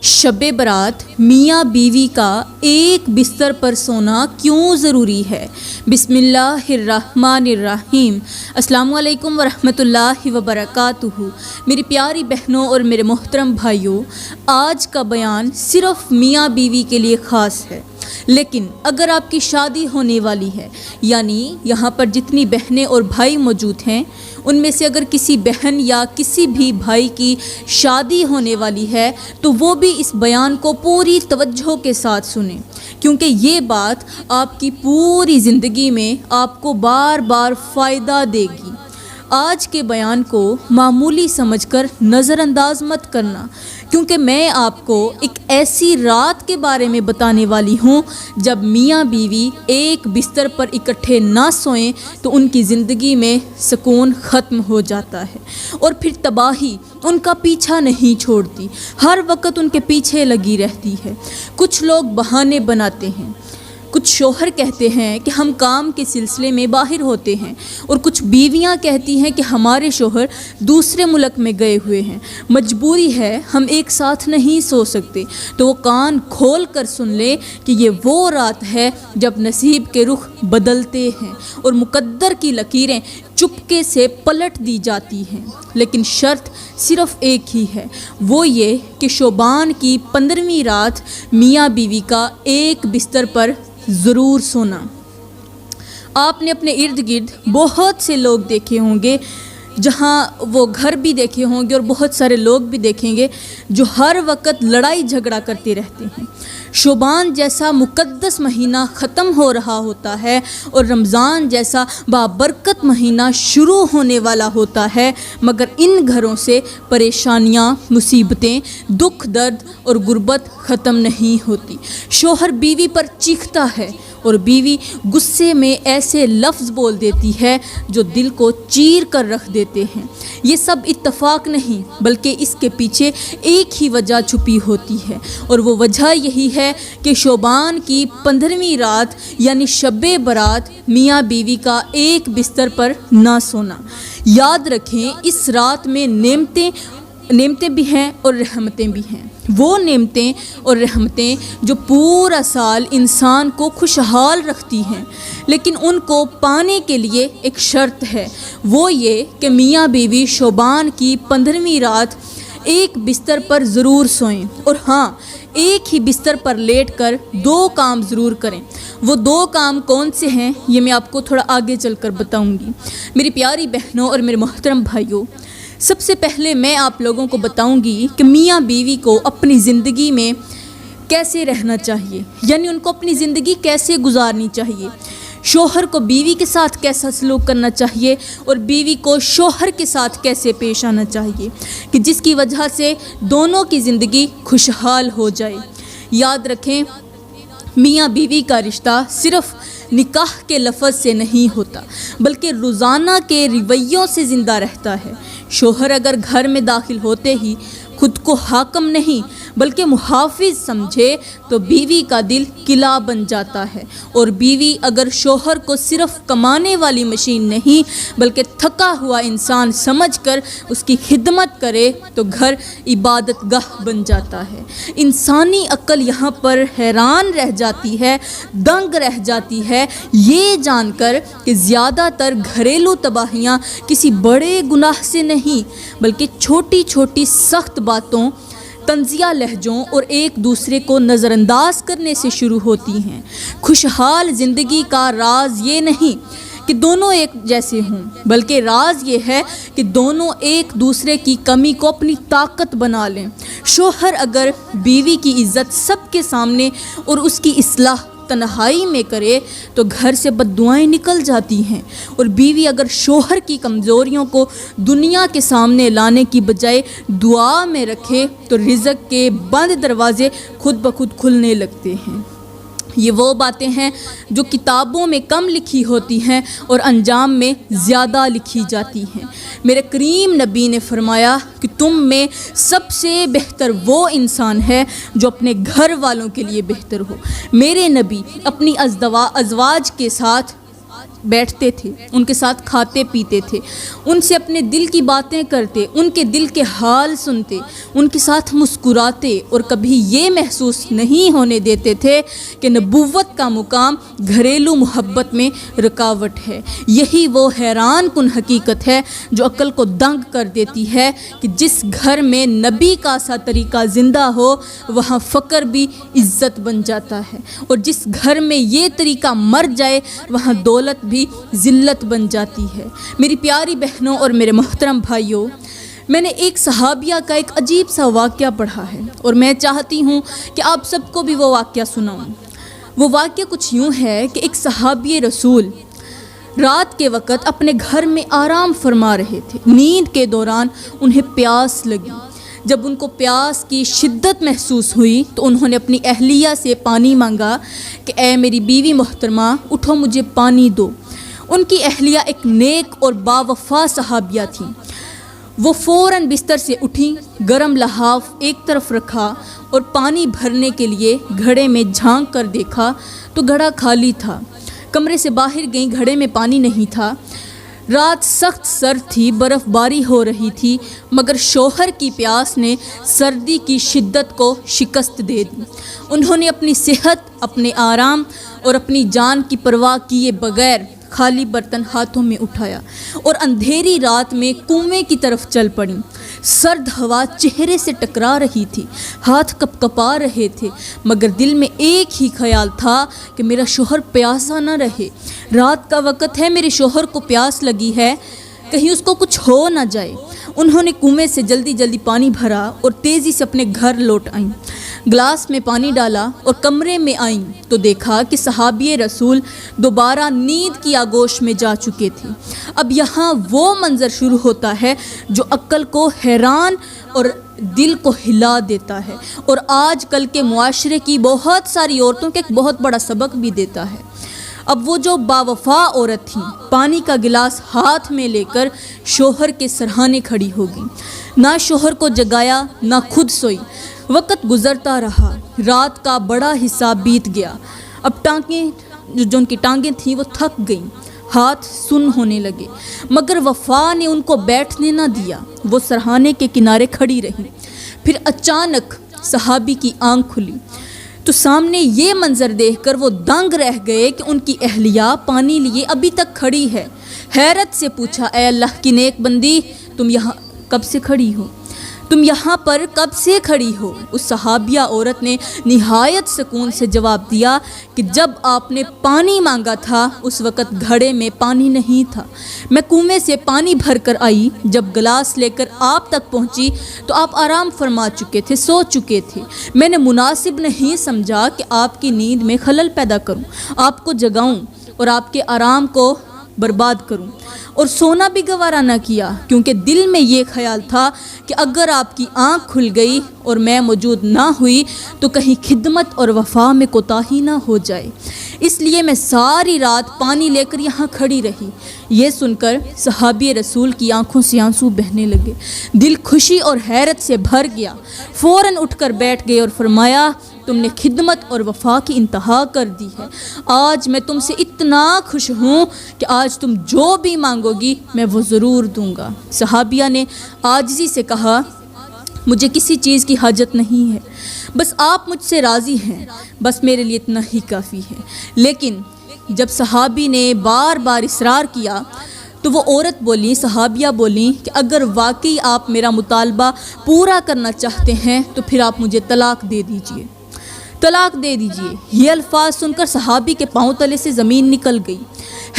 شب برات میاں بیوی کا ایک بستر پر سونا کیوں ضروری ہے؟ بسم اللہ الرحمن الرحیم۔ السلام علیکم ورحمۃ اللہ وبرکاتہ۔ میری پیاری بہنوں اور میرے محترم بھائیوں، آج کا بیان صرف میاں بیوی کے لیے خاص ہے، لیکن اگر آپ کی شادی ہونے والی ہے، یعنی یہاں پر جتنی بہنیں اور بھائی موجود ہیں ان میں سے اگر کسی بہن یا کسی بھی بھائی کی شادی ہونے والی ہے تو وہ بھی اس بیان کو پوری توجہ کے ساتھ سنیں، کیونکہ یہ بات آپ کی پوری زندگی میں آپ کو بار بار فائدہ دے گی۔ آج کے بیان کو معمولی سمجھ کر نظر انداز مت کرنا، کیونکہ میں آپ کو ایک ایسی رات کے بارے میں بتانے والی ہوں جب میاں بیوی ایک بستر پر اکٹھے نہ سوئیں تو ان کی زندگی میں سکون ختم ہو جاتا ہے، اور پھر تباہی ان کا پیچھا نہیں چھوڑتی، ہر وقت ان کے پیچھے لگی رہتی ہے۔ کچھ لوگ بہانے بناتے ہیں، کچھ شوہر کہتے ہیں کہ ہم کام کے سلسلے میں باہر ہوتے ہیں، اور کچھ بیویاں کہتی ہیں کہ ہمارے شوہر دوسرے ملک میں گئے ہوئے ہیں، مجبوری ہے ہم ایک ساتھ نہیں سو سکتے۔ تو وہ کان کھول کر سن لے کہ یہ وہ رات ہے جب نصیب کے رخ بدلتے ہیں اور مقدر کی لکیریں چپکے سے پلٹ دی جاتی ہیں، لیکن شرط صرف ایک ہی ہے، وہ یہ کہ شعبان کی 15ویں رات میاں بیوی کا ایک بستر پر ضرور سونا۔ آپ نے اپنے ارد گرد بہت سے لوگ دیکھے ہوں گے، جہاں وہ گھر بھی دیکھے ہوں گے اور بہت سارے لوگ بھی دیکھیں گے جو ہر وقت لڑائی جھگڑا کرتے رہتے ہیں۔ شعبان جیسا مقدس مہینہ ختم ہو رہا ہوتا ہے اور رمضان جیسا بابرکت مہینہ شروع ہونے والا ہوتا ہے، مگر ان گھروں سے پریشانیاں، مصیبتیں، دکھ درد اور غربت ختم نہیں ہوتی۔ شوہر بیوی پر چیختا ہے اور بیوی غصے میں ایسے لفظ بول دیتی ہے جو دل کو چیر کر رکھ دیتے ہیں۔ یہ سب اتفاق نہیں، بلکہ اس کے پیچھے ایک ہی وجہ چھپی ہوتی ہے، اور وہ وجہ یہی ہے کہ شعبان کی 15ویں رات یعنی شب برات میاں بیوی کا ایک بستر پر نہ سونا۔ یاد رکھیں، اس رات میں نعمتیں بھی ہیں اور رحمتیں بھی ہیں۔ وہ نعمتیں اور رحمتیں جو پورا سال انسان کو خوشحال رکھتی ہیں، لیکن ان کو پانے کے لیے ایک شرط ہے، وہ یہ کہ میاں بیوی شعبان کی 15ویں رات ایک بستر پر ضرور سوئیں، اور ہاں، ایک ہی بستر پر لیٹ کر 2 کام ضرور کریں۔ وہ 2 کام کون سے ہیں یہ میں آپ کو تھوڑا آگے چل کر بتاؤں گی۔ میری پیاری بہنوں اور میرے محترم بھائیوں، سب سے پہلے میں آپ لوگوں کو بتاؤں گی کہ میاں بیوی کو اپنی زندگی میں کیسے رہنا چاہیے، یعنی ان کو اپنی زندگی کیسے گزارنی چاہیے، شوہر کو بیوی کے ساتھ کیسا سلوک کرنا چاہیے، اور بیوی کو شوہر کے ساتھ کیسے پیش آنا چاہیے کہ جس کی وجہ سے دونوں کی زندگی خوشحال ہو جائے۔ یاد رکھیں، میاں بیوی کا رشتہ صرف نکاح کے لفظ سے نہیں ہوتا، بلکہ روزانہ کے رویوں سے زندہ رہتا ہے۔ شوہر اگر گھر میں داخل ہوتے ہی خود کو حاکم نہیں بلکہ محافظ سمجھے تو بیوی کا دل قلعہ بن جاتا ہے، اور بیوی اگر شوہر کو صرف کمانے والی مشین نہیں بلکہ تھکا ہوا انسان سمجھ کر اس کی خدمت کرے تو گھر عبادت گاہ بن جاتا ہے۔ انسانی عقل یہاں پر حیران رہ جاتی ہے، دنگ رہ جاتی ہے، یہ جان کر کہ زیادہ تر گھریلو تباہیاں کسی بڑے گناہ سے نہیں بلکہ چھوٹی چھوٹی سخت باتوں، طنزیہ لہجوں اور ایک دوسرے کو نظر انداز کرنے سے شروع ہوتی ہیں۔ خوشحال زندگی کا راز یہ نہیں کہ دونوں ایک جیسے ہوں، بلکہ راز یہ ہے کہ دونوں ایک دوسرے کی کمی کو اپنی طاقت بنا لیں۔ شوہر اگر بیوی کی عزت سب کے سامنے اور اس کی اصلاح تنہائی میں کرے تو گھر سے بد دعائیں نکل جاتی ہیں، اور بیوی اگر شوہر کی کمزوریوں کو دنیا کے سامنے لانے کی بجائے دعا میں رکھے تو رزق کے بند دروازے خود بخود کھلنے لگتے ہیں۔ یہ وہ باتیں ہیں جو کتابوں میں کم لکھی ہوتی ہیں اور انجام میں زیادہ لکھی جاتی ہیں۔ میرے کریم نبی نے فرمایا کہ تم میں سب سے بہتر وہ انسان ہے جو اپنے گھر والوں کے لیے بہتر ہو۔ میرے نبی اپنی ازواج کے ساتھ بیٹھتے تھے، ان کے ساتھ کھاتے پیتے تھے، ان سے اپنے دل کی باتیں کرتے، ان کے دل کے حال سنتے، ان کے ساتھ مسکراتے، اور کبھی یہ محسوس نہیں ہونے دیتے تھے کہ نبوت کا مقام گھریلو محبت میں رکاوٹ ہے۔ یہی وہ حیران کن حقیقت ہے جو عقل کو دنگ کر دیتی ہے کہ جس گھر میں نبی کا سا طریقہ زندہ ہو وہاں فقر بھی عزت بن جاتا ہے، اور جس گھر میں یہ طریقہ مر جائے وہاں دولت بھی ذلت بن جاتی ہے۔ میری پیاری بہنوں اور میرے محترم بھائیوں، میں نے ایک صحابیہ کا ایک عجیب سا واقعہ پڑھا ہے، اور میں چاہتی ہوں کہ آپ سب کو بھی وہ واقعہ سناؤں۔ وہ واقعہ کچھ یوں ہے کہ ایک صحابی رسول رات کے وقت اپنے گھر میں آرام فرما رہے تھے۔ نیند کے دوران انہیں پیاس لگی۔ جب ان کو پیاس کی شدت محسوس ہوئی تو انہوں نے اپنی اہلیہ سے پانی مانگا کہ اے میری بیوی محترمہ، اٹھو مجھے پانی دو۔ ان کی اہلیہ ایک نیک اور باوفا صحابیہ تھیں۔ وہ فوراً بستر سے اٹھیں، گرم لحاف ایک طرف رکھا اور پانی بھرنے کے لیے گھڑے میں جھانک کر دیکھا تو گھڑا خالی تھا۔ کمرے سے باہر گئیں، گھڑے میں پانی نہیں تھا۔ رات سخت سرد تھی، برف باری ہو رہی تھی، مگر شوہر کی پیاس نے سردی کی شدت کو شکست دے دی۔ انہوں نے اپنی صحت، اپنے آرام اور اپنی جان کی پرواہ کیے بغیر خالی برتن ہاتھوں میں اٹھایا اور اندھیری رات میں کنویں کی طرف چل پڑیں۔ سرد ہوا چہرے سے ٹکرا رہی تھی، ہاتھ کپ کپا رہے تھے، مگر دل میں ایک ہی خیال تھا کہ میرا شوہر پیاسا نہ رہے۔ رات کا وقت ہے، میرے شوہر کو پیاس لگی ہے، کہیں اس کو کچھ ہو نہ جائے۔ انہوں نے کنویں سے جلدی جلدی پانی بھرا اور تیزی سے اپنے گھر لوٹ آئیں۔ گلاس میں پانی ڈالا اور کمرے میں آئیں تو دیکھا کہ صحابی رسول دوبارہ نیند کی آغوش میں جا چکے تھے۔ اب یہاں وہ منظر شروع ہوتا ہے جو عقل کو حیران اور دل کو ہلا دیتا ہے، اور آج کل کے معاشرے کی بہت ساری عورتوں کے ایک بہت بڑا سبق بھی دیتا ہے۔ اب وہ جو باوفا عورت تھیں، پانی کا گلاس ہاتھ میں لے کر شوہر کے سرہانے کھڑی ہو گئیں۔ نہ شوہر کو جگایا، نہ خود سوئی۔ وقت گزرتا رہا، رات کا بڑا حصہ بیت گیا۔ اب ٹانگیں جو ان کی ٹانگیں تھیں وہ تھک گئیں، ہاتھ سن ہونے لگے، مگر وفا نے ان کو بیٹھنے نہ دیا۔ وہ سرہانے کے کنارے کھڑی رہیں۔ پھر اچانک صحابی کی آنکھ کھلی تو سامنے یہ منظر دیکھ کر وہ دنگ رہ گئے کہ ان کی اہلیہ پانی لیے ابھی تک کھڑی ہے۔ حیرت سے پوچھا، اے اللہ کی نیک بندی، تم یہاں کب سے کھڑی ہو؟ تم یہاں پر کب سے کھڑی ہو؟ اس صحابیہ عورت نے نہایت سکون سے جواب دیا کہ جب آپ نے پانی مانگا تھا اس وقت گھڑے میں پانی نہیں تھا، میں کنویں سے پانی بھر کر آئی، جب گلاس لے کر آپ تک پہنچی تو آپ آرام فرما چکے تھے، سو چکے تھے۔ میں نے مناسب نہیں سمجھا کہ آپ کی نیند میں خلل پیدا کروں، آپ کو جگاؤں اور آپ کے آرام کو برباد کروں، اور سونا بھی گوارا نہ کیا، کیونکہ دل میں یہ خیال تھا کہ اگر آپ کی آنکھ کھل گئی اور میں موجود نہ ہوئی تو کہیں خدمت اور وفا میں کوتاہی نہ ہو جائے، اس لیے میں ساری رات پانی لے کر یہاں کھڑی رہی۔ یہ سن کر صحابی رسول کی آنکھوں سے آنسو بہنے لگے، دل خوشی اور حیرت سے بھر گیا۔ فوراً اٹھ کر بیٹھ گئے اور فرمایا، تم نے خدمت اور وفا کی انتہا کر دی ہے۔ آج میں تم سے اتنا خوش ہوں کہ آج تم جو بھی مانگو گی میں وہ ضرور دوں گا۔ صحابیہ نے عاجزی سے کہا، مجھے کسی چیز کی حاجت نہیں ہے، بس آپ مجھ سے راضی ہیں، بس میرے لیے اتنا ہی کافی ہے۔ لیکن جب صحابی نے بار بار اصرار کیا تو وہ عورت بولی، صحابیہ بولیں کہ اگر واقعی آپ میرا مطالبہ پورا کرنا چاہتے ہیں تو پھر آپ مجھے طلاق دے دیجئے، طلاق دے دیجئے۔ یہ الفاظ سن کر صحابی کے پاؤں تلے سے زمین نکل گئی،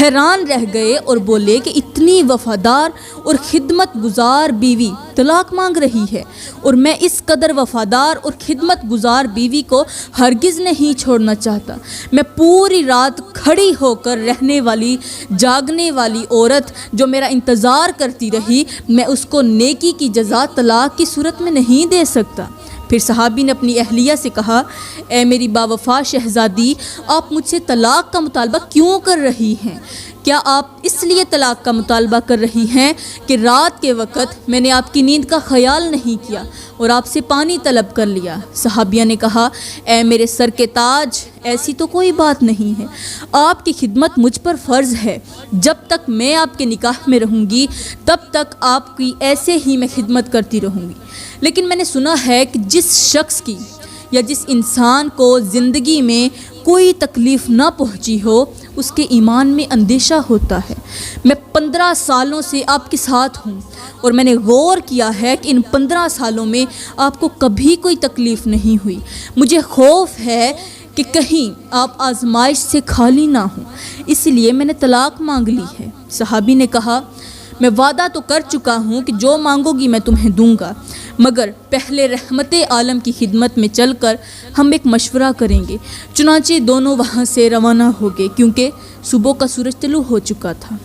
حیران رہ گئے اور بولے کہ اتنی وفادار اور خدمت گزار بیوی طلاق مانگ رہی ہے، اور میں اس قدر وفادار اور خدمت گزار بیوی کو ہرگز نہیں چھوڑنا چاہتا۔ میں پوری رات کھڑی ہو کر رہنے والی، جاگنے والی عورت جو میرا انتظار کرتی رہی، میں اس کو نیکی کی جزا طلاق کی صورت میں نہیں دے سکتا۔ پھر صحابی نے اپنی اہلیہ سے کہا، اے میری باوفا شہزادی، آپ مجھ سے طلاق کا مطالبہ کیوں کر رہی ہیں؟ کیا آپ اس لیے طلاق کا مطالبہ کر رہی ہیں کہ رات کے وقت میں نے آپ کی نیند کا خیال نہیں کیا اور آپ سے پانی طلب کر لیا؟ صحابیہ نے کہا، اے میرے سر کے تاج، ایسی تو کوئی بات نہیں ہے، آپ کی خدمت مجھ پر فرض ہے، جب تک میں آپ کے نکاح میں رہوں گی تب تک آپ کی ایسے ہی میں خدمت کرتی رہوں گی۔ لیکن میں نے سنا ہے کہ جس شخص کی یا جس انسان کو زندگی میں کوئی تکلیف نہ پہنچی ہو اس کے ایمان میں اندیشہ ہوتا ہے۔ میں 15 سالوں سے آپ کے ساتھ ہوں اور میں نے غور کیا ہے کہ ان 15 سالوں میں آپ کو کبھی کوئی تکلیف نہیں ہوئی۔ مجھے خوف ہے کہ کہیں آپ آزمائش سے خالی نہ ہوں، اس لیے میں نے طلاق مانگ لی ہے۔ صحابی نے کہا، میں وعدہ تو کر چکا ہوں کہ جو مانگو گی میں تمہیں دوں گا، مگر پہلے رحمت عالم کی خدمت میں چل کر ہم ایک مشورہ کریں گے۔ چنانچہ دونوں وہاں سے روانہ ہو گئے کیونکہ صبح کا سورج طلوع ہو چکا تھا۔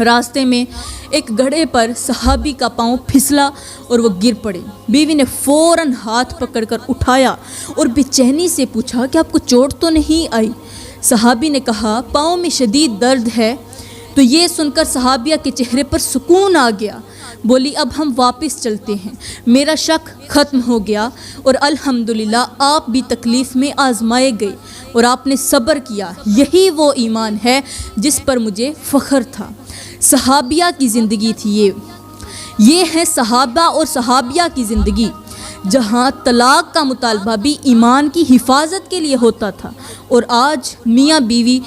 راستے میں ایک گڑھے پر صحابی کا پاؤں پھسلا اور وہ گر پڑے۔ بیوی نے فوراً ہاتھ پکڑ کر اٹھایا اور بے چینی سے پوچھا کہ آپ کو چوٹ تو نہیں آئی؟ صحابی نے کہا، پاؤں میں شدید درد ہے۔ تو یہ سن کر صحابیہ کے چہرے پر سکون آ گیا۔ بولی، اب ہم واپس چلتے ہیں، میرا شک ختم ہو گیا اور الحمدللہ آپ بھی تکلیف میں آزمائے گئے اور آپ نے صبر کیا، یہی وہ ایمان ہے جس پر مجھے فخر تھا۔ صحابیہ کی زندگی تھی یہ ہے صحابہ اور صحابیہ کی زندگی، جہاں طلاق کا مطالبہ بھی ایمان کی حفاظت کے لیے ہوتا تھا، اور آج میاں بیوی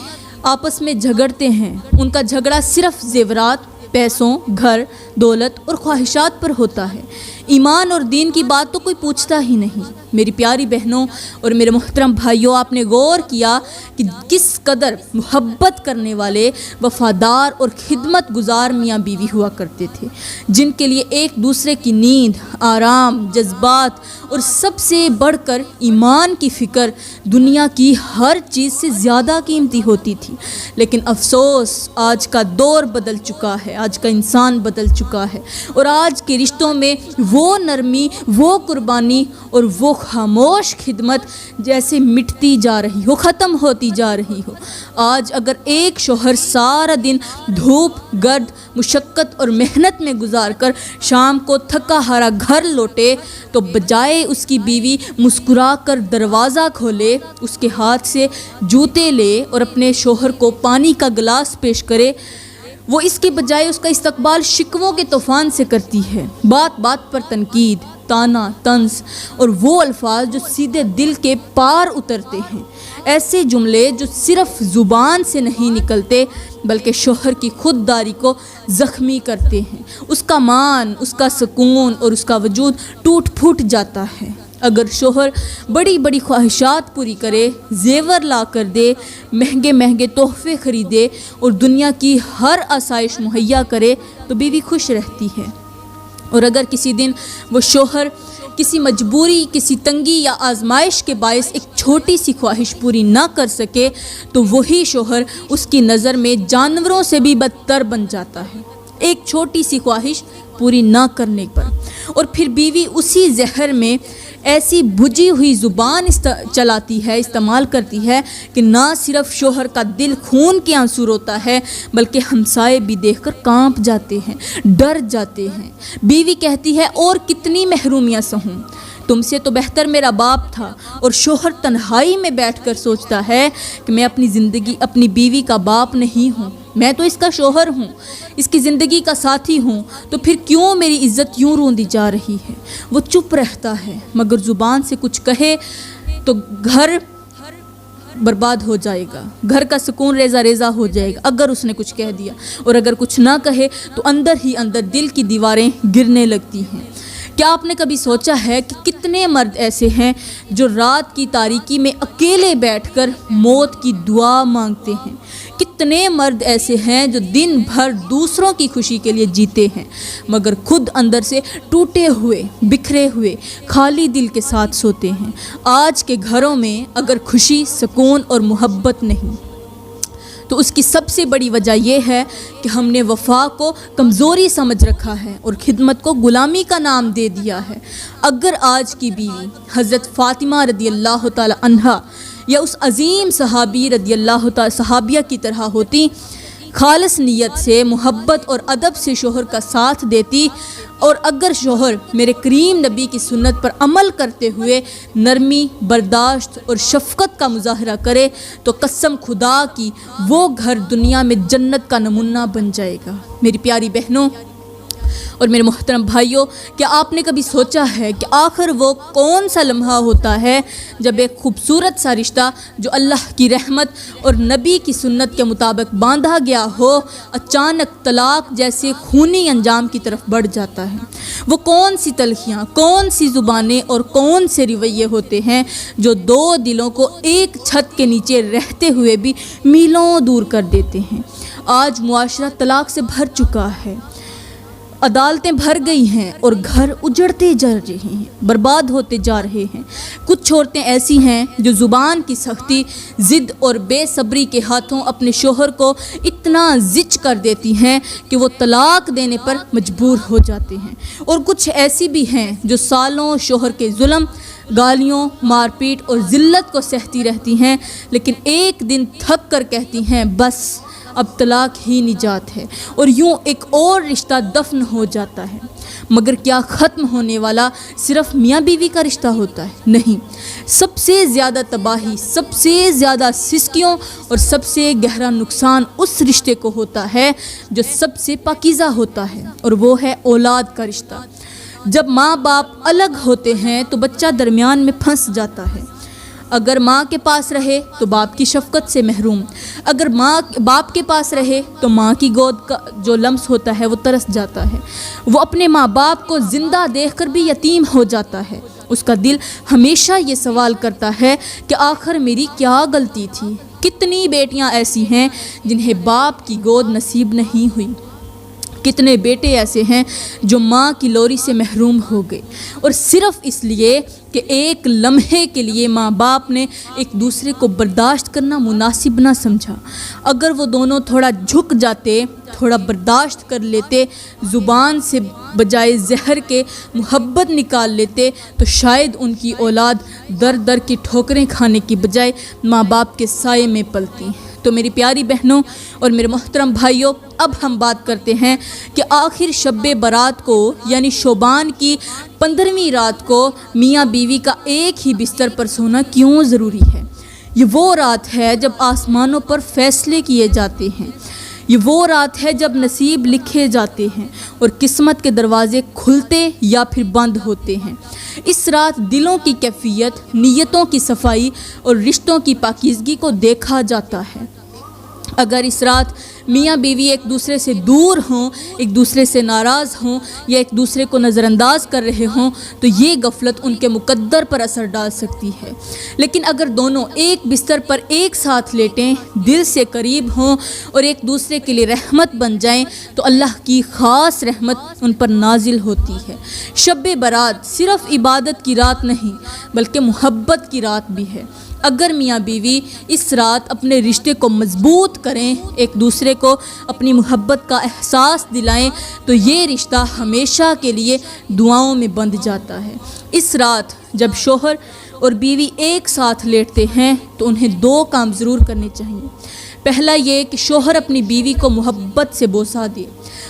آپس میں جھگڑتے ہیں۔ ان کا جھگڑا صرف زیورات، پیسوں، گھر، دولت اور خواہشات پر ہوتا ہے۔ ایمان اور دین کی بات تو کوئی پوچھتا ہی نہیں۔ میری پیاری بہنوں اور میرے محترم بھائیوں، آپ نے غور کیا کہ کس قدر محبت کرنے والے، وفادار اور خدمت گزار میاں بیوی ہوا کرتے تھے، جن کے لیے ایک دوسرے کی نیند، آرام، جذبات اور سب سے بڑھ کر ایمان کی فکر دنیا کی ہر چیز سے زیادہ قیمتی ہوتی تھی۔ لیکن افسوس، آج کا دور بدل چکا ہے، آج کا انسان بدل چکا ہے، اور آج کے رشتوں میں وہ نرمی، وہ قربانی اور وہ خاموش خدمت جیسے مٹتی جا رہی ہو، ختم ہوتی جا رہی ہو۔ آج اگر ایک شوہر سارا دن دھوپ، گرد، مشقت اور محنت میں گزار کر شام کو تھکا ہارا گھر لوٹے تو بجائے اس کی بیوی مسکرا کر دروازہ کھولے، اس کے ہاتھ سے جوتے لے اور اپنے شوہر کو پانی کا گلاس پیش کرے، وہ اس کے بجائے اس کا استقبال شکووں کے طوفان سے کرتی ہے۔ بات بات پر تنقید، تانا، طنز اور وہ الفاظ جو سیدھے دل کے پار اترتے ہیں، ایسے جملے جو صرف زبان سے نہیں نکلتے بلکہ شوہر کی خودداری کو زخمی کرتے ہیں۔ اس کا مان، اس کا سکون اور اس کا وجود ٹوٹ پھوٹ جاتا ہے۔ اگر شوہر بڑی بڑی خواہشات پوری کرے، زیور لا کر دے، مہنگے مہنگے تحفے خریدے اور دنیا کی ہر آسائش مہیا کرے تو بیوی خوش رہتی ہے، اور اگر کسی دن وہ شوہر کسی مجبوری، کسی تنگی یا آزمائش کے باعث ایک چھوٹی سی خواہش پوری نہ کر سکے تو وہی شوہر اس کی نظر میں جانوروں سے بھی بدتر بن جاتا ہے، ایک چھوٹی سی خواہش پوری نہ کرنے پر۔ اور پھر بیوی اسی زہر میں ایسی بجھی ہوئی زبان چلاتی ہے، استعمال کرتی ہے کہ نہ صرف شوہر کا دل خون کے آنسو روتا ہے بلکہ ہمسائے بھی دیکھ کر کانپ جاتے ہیں، ڈر جاتے ہیں۔ بیوی کہتی ہے، اور کتنی محرومیاں سہوں، تم سے تو بہتر میرا باپ تھا، اور شوہر تنہائی میں بیٹھ کر سوچتا ہے کہ میں اپنی زندگی اپنی بیوی کا باپ نہیں ہوں، میں تو اس کا شوہر ہوں، اس کی زندگی کا ساتھی ہوں، تو پھر کیوں میری عزت یوں روندی جا رہی ہے؟ وہ چپ رہتا ہے، مگر زبان سے کچھ کہے تو گھر برباد ہو جائے گا، گھر کا سکون ریزہ ریزہ ہو جائے گا اگر اس نے کچھ کہہ دیا، اور اگر کچھ نہ کہے تو اندر ہی اندر دل کی دیواریں گرنے لگتی ہیں۔ کیا آپ نے کبھی سوچا ہے کہ کتنے مرد ایسے ہیں جو رات کی تاریکی میں اکیلے بیٹھ کر موت کی دعا مانگتے ہیں؟ کتنے مرد ایسے ہیں جو دن بھر دوسروں کی خوشی کے لیے جیتے ہیں مگر خود اندر سے ٹوٹے ہوئے، بکھرے ہوئے، خالی دل کے ساتھ سوتے ہیں؟ آج کے گھروں میں اگر خوشی، سکون اور محبت نہیں تو اس کی سب سے بڑی وجہ یہ ہے کہ ہم نے وفا کو کمزوری سمجھ رکھا ہے اور خدمت کو غلامی کا نام دے دیا ہے۔ اگر آج کی بیوی حضرت فاطمہ رضی اللہ تعالی عنہا یا اس عظیم صحابی رضی اللہ تعالی صحابیہ کی طرح ہوتی، خالص نیت سے محبت اور ادب سے شوہر کا ساتھ دیتی، اور اگر شوہر میرے کریم نبی کی سنت پر عمل کرتے ہوئے نرمی، برداشت اور شفقت کا مظاہرہ کرے تو قسم خدا کی وہ گھر دنیا میں جنت کا نمونہ بن جائے گا۔ میری پیاری بہنوں اور میرے محترم بھائیوں، کیا آپ نے کبھی سوچا ہے کہ آخر وہ کون سا لمحہ ہوتا ہے جب ایک خوبصورت سا رشتہ جو اللہ کی رحمت اور نبی کی سنت کے مطابق باندھا گیا ہو اچانک طلاق جیسے خونی انجام کی طرف بڑھ جاتا ہے؟ وہ کون سی تلخیاں، کون سی زبانیں اور کون سے رویے ہوتے ہیں جو دو دلوں کو ایک چھت کے نیچے رہتے ہوئے بھی میلوں دور کر دیتے ہیں؟ آج معاشرہ طلاق سے بھر چکا ہے، عدالتیں بھر گئی ہیں اور گھر اجڑتے جا رہے ہیں، برباد ہوتے جا رہے ہیں۔ کچھ عورتیں ایسی ہیں جو زبان کی سختی، ضد اور بے صبری کے ہاتھوں اپنے شوہر کو اتنا زچ کر دیتی ہیں کہ وہ طلاق دینے پر مجبور ہو جاتے ہیں، اور کچھ ایسی بھی ہیں جو سالوں شوہر کے ظلم، گالیوں، مار پیٹ اور ذلت کو سہتی رہتی ہیں، لیکن ایک دن تھک کر کہتی ہیں بس اب طلاق ہی نجات ہے، اور یوں ایک اور رشتہ دفن ہو جاتا ہے۔ مگر کیا ختم ہونے والا صرف میاں بیوی کا رشتہ ہوتا ہے؟ نہیں، سب سے زیادہ تباہی، سب سے زیادہ سسکیوں اور سب سے گہرا نقصان اس رشتے کو ہوتا ہے جو سب سے پاکیزہ ہوتا ہے، اور وہ ہے اولاد کا رشتہ۔ جب ماں باپ الگ ہوتے ہیں تو بچہ درمیان میں پھنس جاتا ہے۔ اگر ماں کے پاس رہے تو باپ کی شفقت سے محروم، اگر باپ کے پاس رہے تو ماں کی گود کا جو لمس ہوتا ہے وہ ترس جاتا ہے۔ وہ اپنے ماں باپ کو زندہ دیکھ کر بھی یتیم ہو جاتا ہے۔ اس کا دل ہمیشہ یہ سوال کرتا ہے کہ آخر میری کیا غلطی تھی؟ کتنی بیٹیاں ایسی ہیں جنہیں باپ کی گود نصیب نہیں ہوئی، کتنے بیٹے ایسے ہیں جو ماں کی لوری سے محروم ہو گئے، اور صرف اس لیے کہ ایک لمحے کے لیے ماں باپ نے ایک دوسرے کو برداشت کرنا مناسب نہ سمجھا۔ اگر وہ دونوں تھوڑا جھک جاتے، تھوڑا برداشت کر لیتے، زبان سے بجائے زہر کے محبت نکال لیتے، تو شاید ان کی اولاد در در کی ٹھوکریں کھانے کی بجائے ماں باپ کے سائے میں پلتی۔ تو میری پیاری بہنوں اور میرے محترم بھائیوں، اب ہم بات کرتے ہیں کہ آخر شب برات کو یعنی شوبان کی 15ویں رات کو میاں بیوی کا ایک ہی بستر پر سونا کیوں ضروری ہے؟ یہ وہ رات ہے جب آسمانوں پر فیصلے کیے جاتے ہیں، یہ وہ رات ہے جب نصیب لکھے جاتے ہیں اور قسمت کے دروازے کھلتے یا پھر بند ہوتے ہیں۔ اس رات دلوں کی کیفیت، نیتوں کی صفائی اور رشتوں کی پاکیزگی کو دیکھا جاتا ہے۔ اگر اس رات میاں بیوی ایک دوسرے سے دور ہوں، ایک دوسرے سے ناراض ہوں یا ایک دوسرے کو نظر انداز کر رہے ہوں تو یہ غفلت ان کے مقدر پر اثر ڈال سکتی ہے، لیکن اگر دونوں ایک بستر پر ایک ساتھ لیٹیں، دل سے قریب ہوں اور ایک دوسرے کے لیے رحمت بن جائیں تو اللہ کی خاص رحمت ان پر نازل ہوتی ہے۔ شب برات صرف عبادت کی رات نہیں بلکہ محبت کی رات بھی ہے۔ اگر میاں بیوی اس رات اپنے رشتے کو مضبوط کریں، ایک دوسرے کو اپنی محبت کا احساس دلائیں تو یہ رشتہ ہمیشہ کے لیے دعاؤں میں بندھ جاتا ہے۔ اس رات جب شوہر اور بیوی ایک ساتھ لیٹتے ہیں تو انہیں 2 کام ضرور کرنے چاہیے۔ پہلا یہ کہ شوہر اپنی بیوی کو محبت سے بوسہ دے،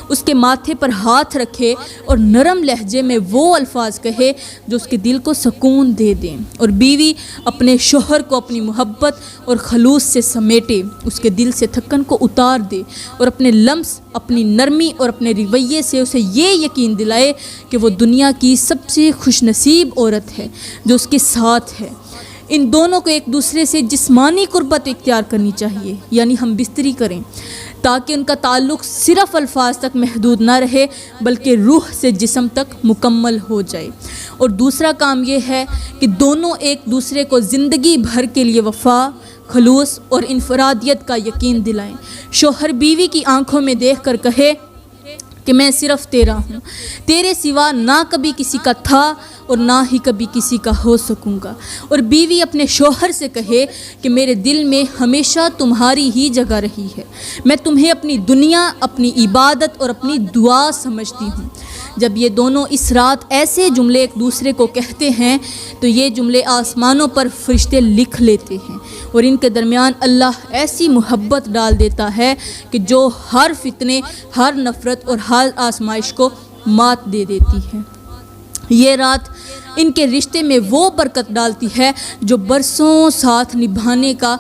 اس کے ماتھے پر ہاتھ رکھے اور نرم لہجے میں وہ الفاظ کہے جو اس کے دل کو سکون دے دیں، اور بیوی اپنے شوہر کو اپنی محبت اور خلوص سے سمیٹے، اس کے دل سے تھکن کو اتار دے اور اپنے لمس، اپنی نرمی اور اپنے رویے سے اسے یہ یقین دلائے کہ وہ دنیا کی سب سے خوش نصیب عورت ہے جو اس کے ساتھ ہے۔ ان دونوں کو ایک دوسرے سے جسمانی قربت اختیار کرنی چاہیے، یعنی ہم بستری کریں، تاکہ ان کا تعلق صرف الفاظ تک محدود نہ رہے بلکہ روح سے جسم تک مکمل ہو جائے۔ اور دوسرا کام یہ ہے کہ دونوں ایک دوسرے کو زندگی بھر کے لیے وفا، خلوص اور انفرادیت کا یقین دلائیں۔ شوہر بیوی کی آنکھوں میں دیکھ کر کہے کہ میں صرف تیرا ہوں، تیرے سوا نہ کبھی کسی کا تھا اور نہ ہی کبھی کسی کا ہو سکوں گا، اور بیوی اپنے شوہر سے کہے کہ میرے دل میں ہمیشہ تمہاری ہی جگہ رہی ہے، میں تمہیں اپنی دنیا، اپنی عبادت اور اپنی دعا سمجھتی ہوں۔ جب یہ دونوں اس رات ایسے جملے ایک دوسرے کو کہتے ہیں تو یہ جملے آسمانوں پر فرشتے لکھ لیتے ہیں اور ان کے درمیان اللہ ایسی محبت ڈال دیتا ہے کہ جو ہر فتنے، ہر نفرت اور ہر آزمائش کو مات دے دیتی ہے۔ یہ رات ان کے رشتے میں وہ برکت ڈالتی ہے جو برسوں ساتھ نبھانے کا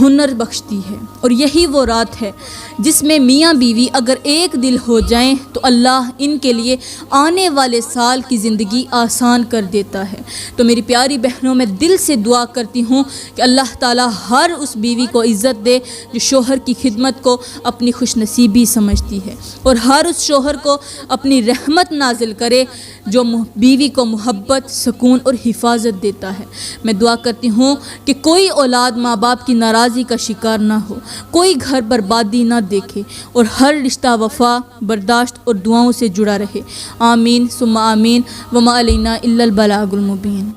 ہنر بخشتی ہے، اور یہی وہ رات ہے جس میں میاں بیوی اگر ایک دل ہو جائیں تو اللہ ان کے لیے آنے والے سال کی زندگی آسان کر دیتا ہے۔ تو میری پیاری بہنوں، میں دل سے دعا کرتی ہوں کہ اللہ تعالیٰ ہر اس بیوی کو عزت دے جو شوہر کی خدمت کو اپنی خوش نصیبی سمجھتی ہے، اور ہر اس شوہر کو اپنی رحمت نازل کرے جو بیوی کو محبت، سکون اور حفاظت دیتا ہے۔ میں دعا کرتی ہوں کہ کوئی اولاد ماں باپ کی ناراضی کا شکار نہ ہو، کوئی گھر بربادی نہ دیکھے، اور ہر رشتہ وفا، برداشت اور دعاؤں سے جڑا رہے۔ آمین ثم آمین، وما علینا الا البلاغ المبین۔